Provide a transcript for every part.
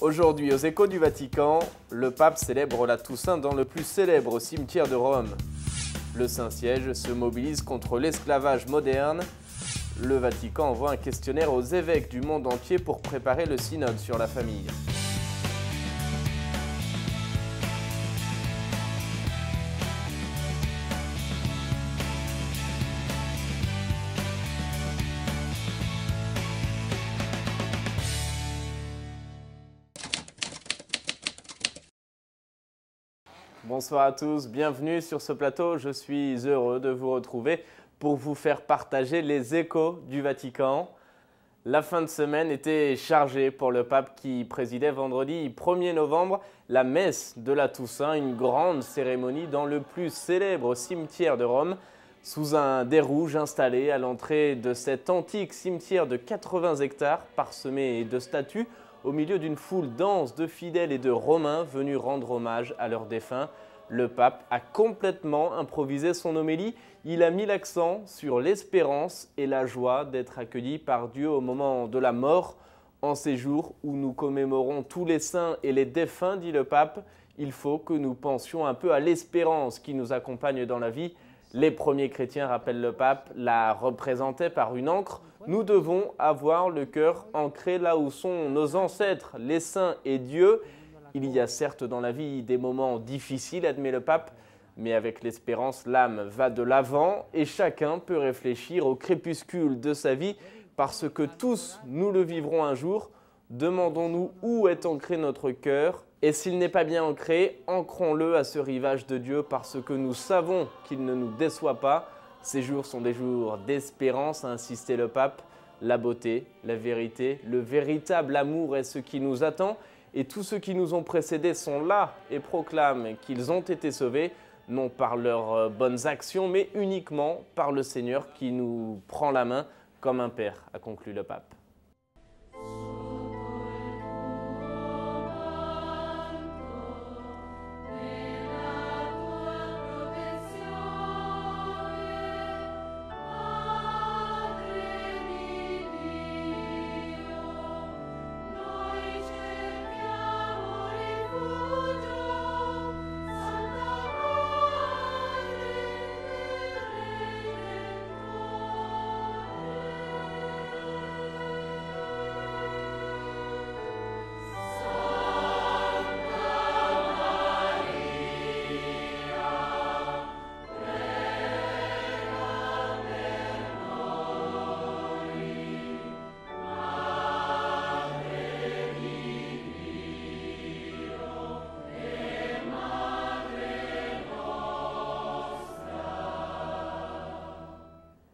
Aujourd'hui, aux Échos du Vatican, le pape célèbre la Toussaint dans le plus célèbre cimetière de Rome. Le Saint-Siège se mobilise contre l'esclavage moderne. Le Vatican envoie un questionnaire aux évêques du monde entier pour préparer le synode sur la famille. Bonsoir à tous, bienvenue sur ce plateau. Je suis heureux de vous retrouver pour vous faire partager les échos du Vatican. La fin de semaine était chargée pour le pape qui présidait vendredi 1er novembre la messe de la Toussaint, une grande cérémonie dans le plus célèbre cimetière de Rome, sous un dais rouge installé à l'entrée de cet antique cimetière de 80 hectares parsemé de statues, au milieu d'une foule dense de fidèles et de Romains venus rendre hommage à leurs défunts. Le pape a complètement improvisé son homélie. Il a mis l'accent sur l'espérance et la joie d'être accueilli par Dieu au moment de la mort. En ces jours où nous commémorons tous les saints et les défunts, dit le pape, il faut que nous pensions un peu à l'espérance qui nous accompagne dans la vie. Les premiers chrétiens, rappelle le pape, la représentaient par une encre. Nous devons avoir le cœur ancré là où sont nos ancêtres, les saints et Dieu. Il y a certes dans la vie des moments difficiles, admet le pape, mais avec l'espérance, l'âme va de l'avant et chacun peut réfléchir au crépuscule de sa vie parce que tous nous le vivrons un jour. Demandons-nous où est ancré notre cœur et s'il n'est pas bien ancré, ancrons-le à ce rivage de Dieu parce que nous savons qu'il ne nous déçoit pas. Ces jours sont des jours d'espérance, a insisté le pape. La beauté, la vérité, le véritable amour est ce qui nous attend. Et tous ceux qui nous ont précédés sont là et proclament qu'ils ont été sauvés, non par leurs bonnes actions, mais uniquement par le Seigneur qui nous prend la main comme un père, a conclu le pape.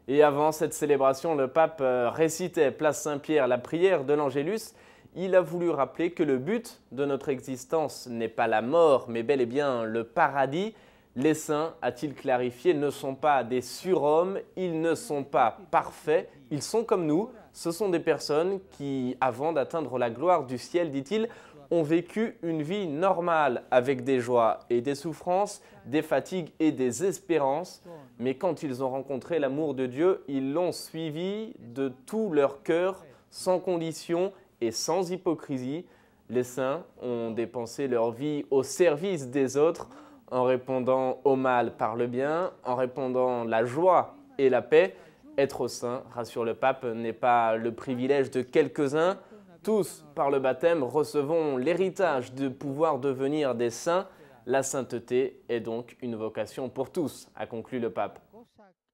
Et avant cette célébration, le pape récitait place Saint-Pierre la prière de l'Angélus. Il a voulu rappeler que le but de notre existence n'est pas la mort, mais bel et bien le paradis. Les saints, a-t-il clarifié, ne sont pas des surhommes, ils ne sont pas parfaits, ils sont comme nous. Ce sont des personnes qui, avant d'atteindre la gloire du ciel, dit-il, ont vécu une vie normale avec des joies et des souffrances, des fatigues et des espérances. Mais quand ils ont rencontré l'amour de Dieu, ils l'ont suivi de tout leur cœur, sans condition et sans hypocrisie. Les saints ont dépensé leur vie au service des autres, en répondant au mal par le bien, en répandant la joie et la paix. Être saint, rassure le pape, n'est pas le privilège de quelques-uns. Tous, par le baptême, recevons l'héritage de pouvoir devenir des saints. La sainteté est donc une vocation pour tous, a conclu le pape.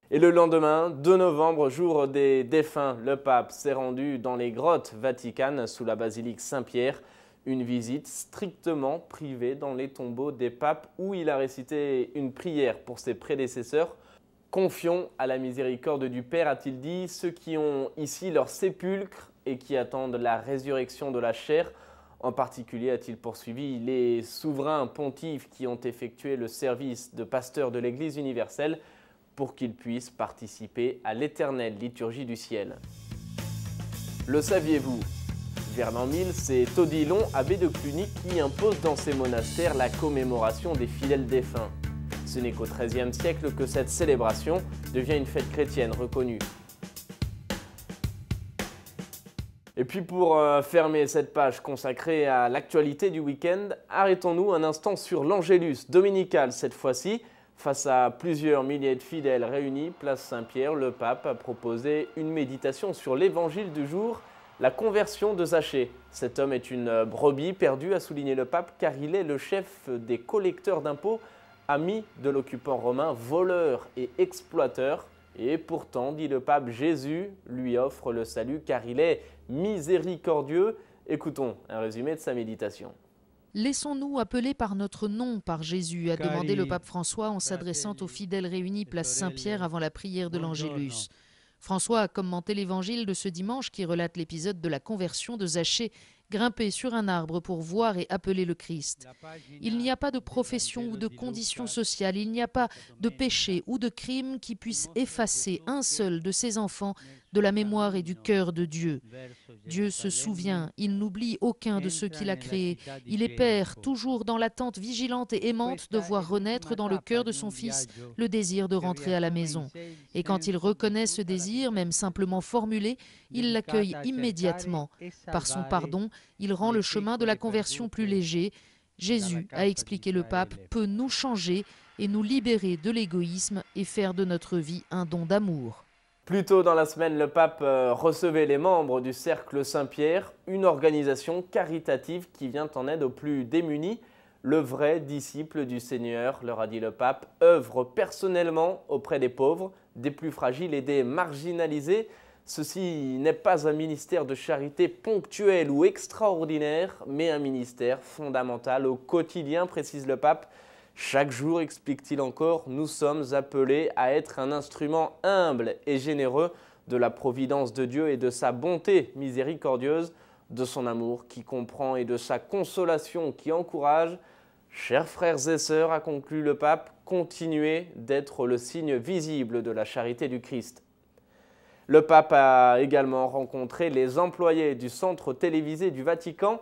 Et le lendemain, 2 novembre, jour des défunts, le pape s'est rendu dans les grottes vaticanes sous la basilique Saint-Pierre. Une visite strictement privée dans les tombeaux des papes où il a récité une prière pour ses prédécesseurs. Confions à la miséricorde du Père, a-t-il dit, ceux qui ont ici leur sépulcre et qui attendent la résurrection de la chair. En particulier, a-t-il poursuivi, les souverains pontifes qui ont effectué le service de pasteur de l'Église universelle pour qu'ils puissent participer à l'éternelle liturgie du ciel. Le saviez-vous? Vers l'an 1000, c'est Odilon, abbé de Cluny, qui impose dans ses monastères la commémoration des fidèles défunts. Ce n'est qu'au XIIIe siècle que cette célébration devient une fête chrétienne reconnue. Et puis pour fermer cette page consacrée à l'actualité du week-end, arrêtons-nous un instant sur l'Angélus dominical cette fois-ci. Face à plusieurs milliers de fidèles réunis, place Saint-Pierre, le pape a proposé une méditation sur l'évangile du jour, la conversion de Zachée. Cet homme est une brebis perdue, a souligné le pape, car il est le chef des collecteurs d'impôts, ami de l'occupant romain, voleur et exploiteur. Et pourtant, dit le pape, Jésus lui offre le salut car il est miséricordieux. Écoutons un résumé de sa méditation. Laissons-nous appeler par notre nom par Jésus, a demandé le pape François en s'adressant aux fidèles réunis place Saint-Pierre avant la prière de l'Angélus. François a commenté l'évangile de ce dimanche qui relate l'épisode de la conversion de Zachée, grimpé sur un arbre pour voir et appeler le Christ. Il n'y a pas de profession ou de condition sociale, il n'y a pas de péché ou de crime qui puisse effacer un seul de ses enfants de la mémoire et du cœur de Dieu. Dieu se souvient, il n'oublie aucun de ceux qu'il a créés. Il est Père, toujours dans l'attente vigilante et aimante de voir renaître dans le cœur de son Fils le désir de rentrer à la maison. Et quand il reconnaît ce désir, même simplement formulé, il l'accueille immédiatement. Par son pardon, il rend le chemin de la conversion plus léger. Jésus, a expliqué le pape, peut nous changer et nous libérer de l'égoïsme et faire de notre vie un don d'amour. Plus tôt dans la semaine, le pape recevait les membres du Cercle Saint-Pierre, une organisation caritative qui vient en aide aux plus démunis. Le vrai disciple du Seigneur, leur a dit le pape, œuvre personnellement auprès des pauvres, des plus fragiles et des marginalisés. Ceci n'est pas un ministère de charité ponctuel ou extraordinaire, mais un ministère fondamental au quotidien, précise le pape. Chaque jour, explique-t-il encore, nous sommes appelés à être un instrument humble et généreux de la providence de Dieu et de sa bonté miséricordieuse, de son amour qui comprend et de sa consolation qui encourage. Chers frères et sœurs, a conclu le pape, continuez d'être le signe visible de la charité du Christ. Le pape a également rencontré les employés du centre télévisé du Vatican.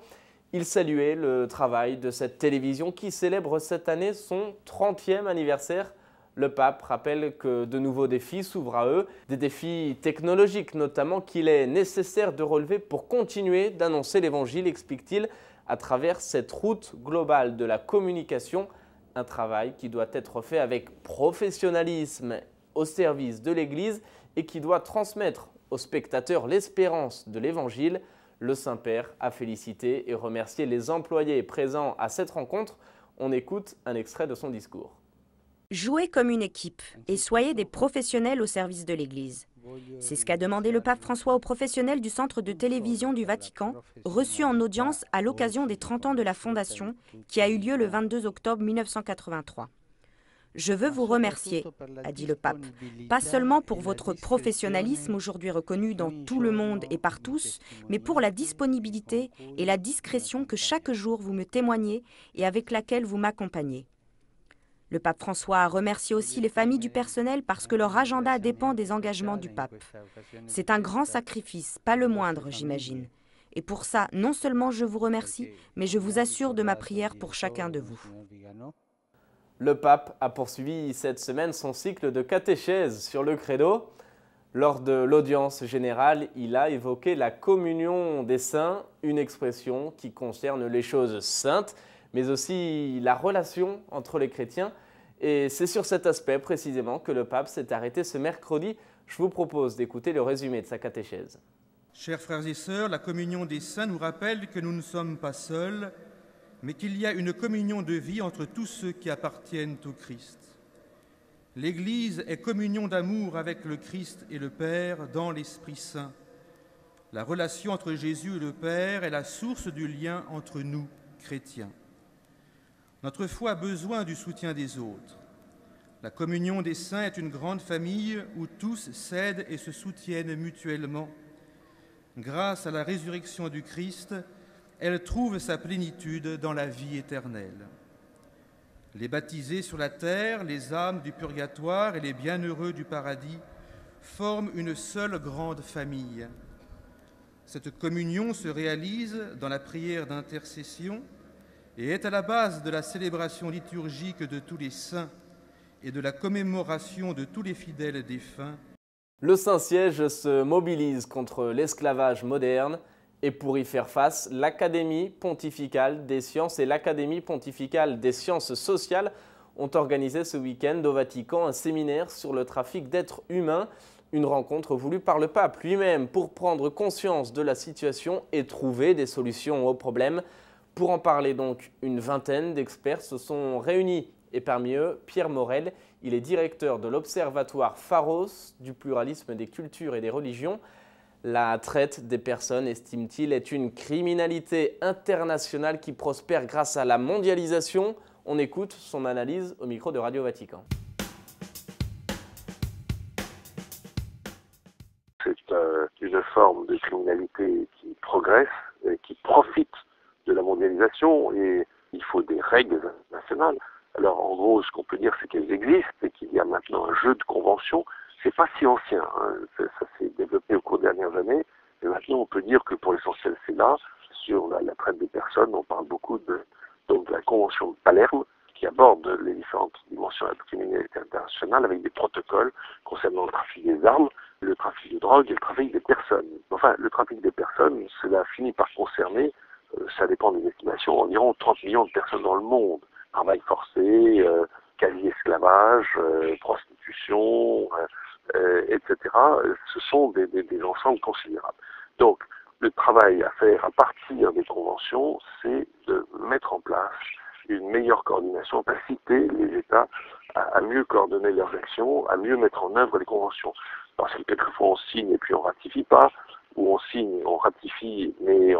Il saluait le travail de cette télévision qui célèbre cette année son 30e anniversaire. Le pape rappelle que de nouveaux défis s'ouvrent à eux, des défis technologiques notamment qu'il est nécessaire de relever pour continuer d'annoncer l'Évangile, explique-t-il, à travers cette route globale de la communication, un travail qui doit être fait avec professionnalisme au service de l'Église et qui doit transmettre aux spectateurs l'espérance de l'Évangile. Le Saint-Père a félicité et remercié les employés présents à cette rencontre. On écoute un extrait de son discours. Jouez comme une équipe et soyez des professionnels au service de l'Église. C'est ce qu'a demandé le pape François aux professionnels du centre de télévision du Vatican, reçus en audience à l'occasion des 30 ans de la Fondation, qui a eu lieu le 22 octobre 1983. Je veux vous remercier, a dit le pape, pas seulement pour votre professionnalisme aujourd'hui reconnu dans tout le monde et par tous, mais pour la disponibilité et la discrétion que chaque jour vous me témoignez et avec laquelle vous m'accompagnez. Le pape François a remercié aussi les familles du personnel parce que leur agenda dépend des engagements du pape. C'est un grand sacrifice, pas le moindre, j'imagine. Et pour ça, non seulement je vous remercie, mais je vous assure de ma prière pour chacun de vous. Le pape a poursuivi cette semaine son cycle de catéchèse sur le credo. Lors de l'audience générale, il a évoqué la communion des saints, une expression qui concerne les choses saintes, mais aussi la relation entre les chrétiens. Et c'est sur cet aspect précisément que le pape s'est arrêté ce mercredi. Je vous propose d'écouter le résumé de sa catéchèse. Chers frères et sœurs, la communion des saints nous rappelle que nous ne sommes pas seuls, mais qu'il y a une communion de vie entre tous ceux qui appartiennent au Christ. L'Église est communion d'amour avec le Christ et le Père dans l'Esprit Saint. La relation entre Jésus et le Père est la source du lien entre nous, chrétiens. Notre foi a besoin du soutien des autres. La communion des saints est une grande famille où tous s'aident et se soutiennent mutuellement. Grâce à la résurrection du Christ, elle trouve sa plénitude dans la vie éternelle. Les baptisés sur la terre, les âmes du purgatoire et les bienheureux du paradis forment une seule grande famille. Cette communion se réalise dans la prière d'intercession et est à la base de la célébration liturgique de tous les saints et de la commémoration de tous les fidèles défunts. Le Saint-Siège se mobilise contre l'esclavage moderne. Et pour y faire face, l'Académie pontificale des sciences et l'Académie pontificale des sciences sociales ont organisé ce week-end au Vatican un séminaire sur le trafic d'êtres humains, une rencontre voulue par le pape lui-même pour prendre conscience de la situation et trouver des solutions aux problèmes. Pour en parler donc, une vingtaine d'experts se sont réunis et parmi eux, Pierre Morel, il est directeur de l'Observatoire Pharos du pluralisme des cultures et des religions. La traite des personnes, estime-t-il, est une criminalité internationale qui prospère grâce à la mondialisation. On écoute son analyse au micro de Radio Vatican. C'est une forme de criminalité qui progresse, et qui profite de la mondialisation et il faut des règles nationales. Alors en gros, ce qu'on peut dire, c'est qu'elles existent et qu'il y a maintenant un jeu de conventions. C'est pas si ancien, hein. Ça s'est développé au cours des dernières années. Et maintenant, on peut dire que pour l'essentiel, c'est là. Sur la traite des personnes, on parle beaucoup de la Convention de Palerme, qui aborde les différentes dimensions de la criminalité internationale avec des protocoles concernant le trafic des armes, le trafic de drogue et le trafic des personnes. Enfin, le trafic des personnes, cela finit par concerner, ça dépend des estimations, environ 30 millions de personnes dans le monde. Travail forcé, quasi-esclavage, prostitution, etc. Ce sont des ensembles considérables. Donc, le travail à faire à partir des conventions, c'est de mettre en place une meilleure coordination, inciter les États à mieux coordonner leurs actions, à mieux mettre en œuvre les conventions. Parce que quelquefois on signe et puis on ratifie pas, ou on signe, on ratifie, mais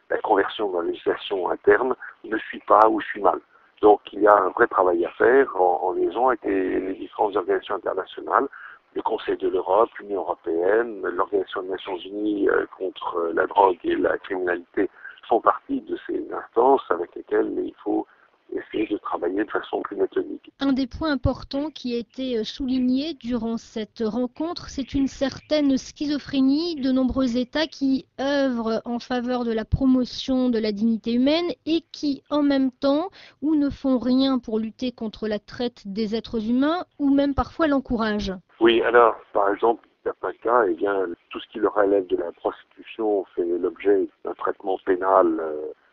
la conversion dans la législation interne ne suit pas ou suit mal. Donc il y a un vrai travail à faire en liaison avec les différentes organisations internationales, le Conseil de l'Europe, l'Union européenne, l'Organisation des Nations Unies contre la drogue et la criminalité font partie de ces instances avec lesquelles il faut essayer de travailler de façon plus méthodique. Un des points importants qui a été souligné durant cette rencontre, c'est une certaine schizophrénie de nombreux États qui œuvrent en faveur de la promotion de la dignité humaine et qui, en même temps, ou ne font rien pour lutter contre la traite des êtres humains, ou même parfois l'encouragent. Oui, alors, par exemple, certains cas, eh bien, tout ce qui leur relève de la prostitution fait l'objet d'un traitement pénal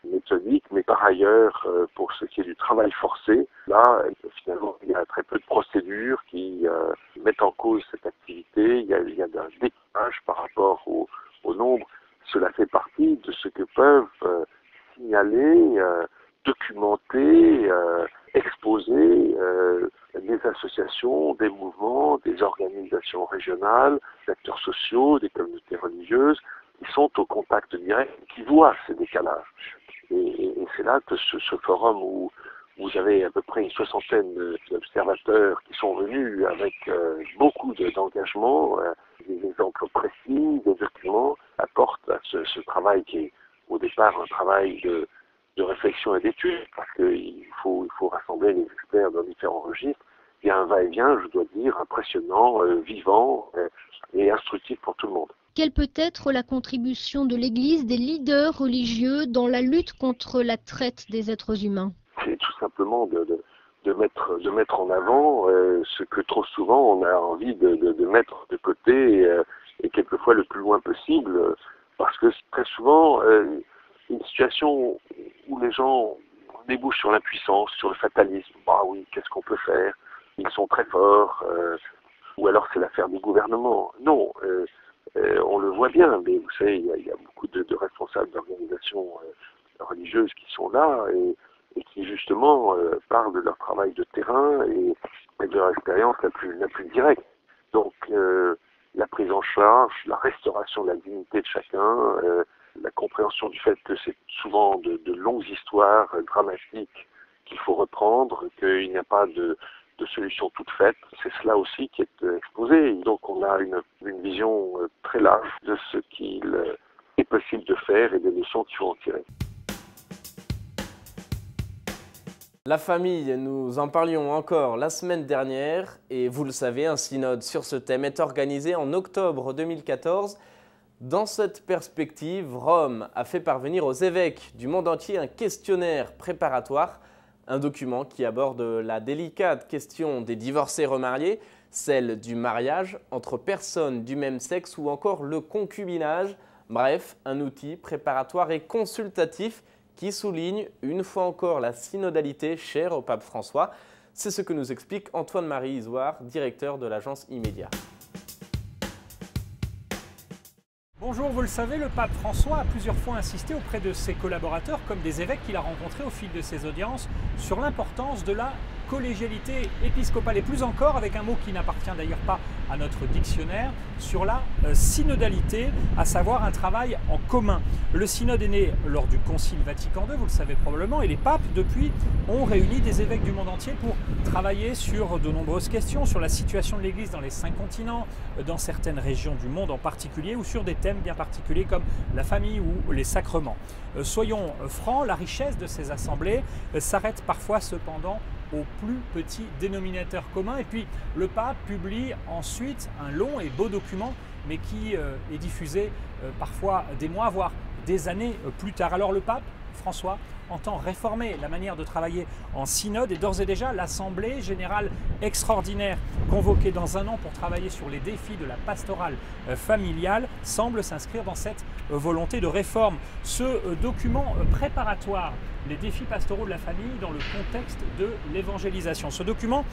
méthodique, mais par ailleurs, pour ce qui est du travail forcé, là, finalement, il y a très peu de procédures qui mettent en cause cette activité. Il y a un décalage par rapport au nombre. Cela fait partie de ce que peuvent signaler, documenter, exposer des associations, des mouvements, des organisations régionales, des acteurs sociaux, des communautés religieuses, qui sont au contact direct, qui voient ces décalages. Et c'est là que ce forum où vous avez à peu près une soixantaine d'observateurs qui sont venus avec beaucoup d'engagement, des exemples précis, des documents, apportent à ce travail qui est au départ un travail de réflexion et d'étude, parce qu'il faut rassembler les experts dans différents registres. Il y a un va-et-vient, je dois dire, impressionnant, vivant et instructif pour tout le monde. Quelle peut être la contribution de l'Église, des leaders religieux dans la lutte contre la traite des êtres humains? C'est tout simplement de mettre en avant ce que trop souvent on a envie de mettre de côté et quelquefois le plus loin possible, parce que très souvent une situation où les gens débouchent sur l'impuissance, sur le fatalisme. Ah oui, qu'est-ce qu'on peut faire? Ils sont très forts, ou alors c'est l'affaire du gouvernement. Non, on le voit bien, mais vous savez, il y a beaucoup de responsables d'organisations religieuses qui sont là et qui justement parlent de leur travail de terrain et de leur expérience la plus directe. Donc la prise en charge, la restauration de la dignité de chacun, la compréhension du fait que c'est souvent de longues histoires dramatiques qu'il faut reprendre, qu'il n'y a pas de solution toute faite. C'est cela aussi qui est exposé. Donc on a une vision très large de ce qu'il est possible de faire et des leçons qu'il faut en tirer. La famille, nous en parlions encore la semaine dernière et vous le savez, un synode sur ce thème est organisé en octobre 2014. Dans cette perspective, Rome a fait parvenir aux évêques du monde entier un questionnaire préparatoire, un document qui aborde la délicate question des divorcés remariés, celle du mariage entre personnes du même sexe ou encore le concubinage, Bref, un outil préparatoire et consultatif qui souligne une fois encore la synodalité chère au pape François. C'est ce que nous explique Antoine-Marie Isoard, directeur de l'agence Immédiat. Bonjour, vous le savez, le pape François a plusieurs fois insisté auprès de ses collaborateurs, comme des évêques qu'il a rencontrés au fil de ses audiences, sur l'importance de la collégialité épiscopale et plus encore, avec un mot qui n'appartient d'ailleurs pas à notre dictionnaire, sur la synodalité, à savoir un travail en commun. Le synode est né lors du Concile Vatican II, vous le savez probablement, et les papes, depuis, ont réuni des évêques du monde entier pour travailler sur de nombreuses questions, sur la situation de l'Église dans les 5 continents, dans certaines régions du monde en particulier, ou sur des thèmes bien particuliers comme la famille ou les sacrements. Soyons francs, la richesse de ces assemblées s'arrête parfois cependant au plus petit dénominateur commun. Et puis le pape publie ensuite un long et beau document, mais qui est diffusé parfois des mois, voire des années plus tard. Alors le pape François entend réformer la manière de travailler en synode et d'ores et déjà l'Assemblée générale extraordinaire convoquée dans un an pour travailler sur les défis de la pastorale familiale semble s'inscrire dans cette volonté de réforme. Ce document préparatoire, les défis pastoraux de la famille dans le contexte de l'évangélisation. Ce document,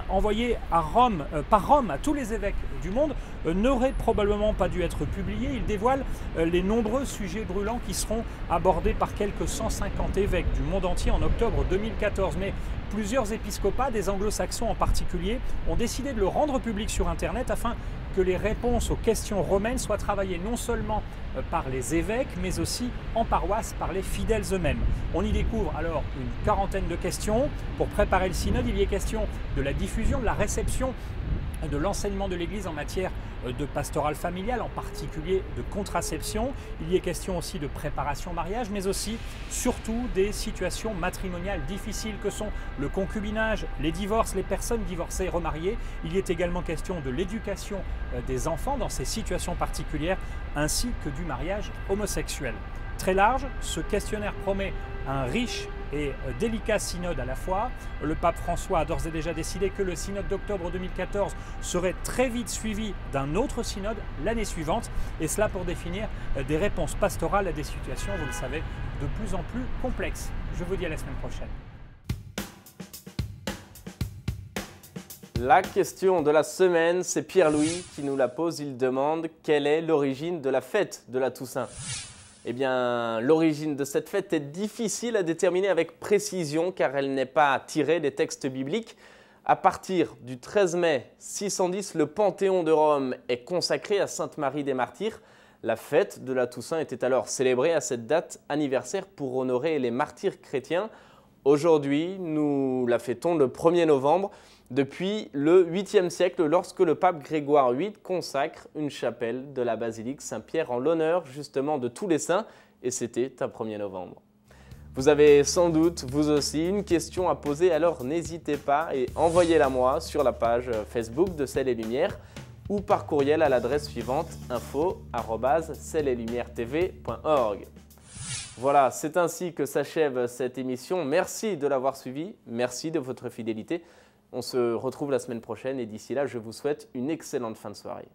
envoyé à Rome, par Rome à tous les évêques du monde, n'aurait probablement pas dû être publié. Il dévoile les nombreux sujets brûlants qui seront abordés par quelques 150 évêques du monde entier en octobre 2014. Mais plusieurs épiscopats, des anglo-saxons en particulier, ont décidé de le rendre public sur Internet afin que les réponses aux questions romaines soient travaillées non seulement par les évêques, mais aussi en paroisse par les fidèles eux-mêmes. On y découvre alors une quarantaine de questions. Pour préparer le synode, il y est question de la diffusion, de la réception, de l'enseignement de l'Église en matière de pastorale familiale, en particulier de contraception. Il y est question aussi de préparation au mariage, mais aussi, surtout, des situations matrimoniales difficiles que sont le concubinage, les divorces, les personnes divorcées et remariées. Il y est également question de l'éducation des enfants dans ces situations particulières, ainsi que du mariage homosexuel. Très large, ce questionnaire promet un riche et délicat synode à la fois. Le pape François a d'ores et déjà décidé que le synode d'octobre 2014 serait très vite suivi d'un autre synode l'année suivante, et cela pour définir des réponses pastorales à des situations, vous le savez, de plus en plus complexes. Je vous dis à la semaine prochaine. La question de la semaine, c'est Pierre-Louis qui nous la pose. Il demande quelle est l'origine de la fête de la Toussaint. Eh bien, l'origine de cette fête est difficile à déterminer avec précision car elle n'est pas tirée des textes bibliques. À partir du 13 mai 610, le Panthéon de Rome est consacré à Sainte Marie des Martyrs. La fête de la Toussaint était alors célébrée à cette date anniversaire pour honorer les martyrs chrétiens. Aujourd'hui, nous la fêtons le 1er novembre. Depuis le 8e siècle, lorsque le pape Grégoire VIII consacre une chapelle de la basilique Saint-Pierre en l'honneur justement de tous les saints, et c'était un 1er novembre. Vous avez sans doute, vous aussi, une question à poser, alors n'hésitez pas et envoyez-la moi sur la page Facebook de Ciel et Lumière ou par courriel à l'adresse suivante info@cieletlumière-tv.org. Voilà, c'est ainsi que s'achève cette émission. Merci de l'avoir suivi, merci de votre fidélité. On se retrouve la semaine prochaine et d'ici là, je vous souhaite une excellente fin de soirée.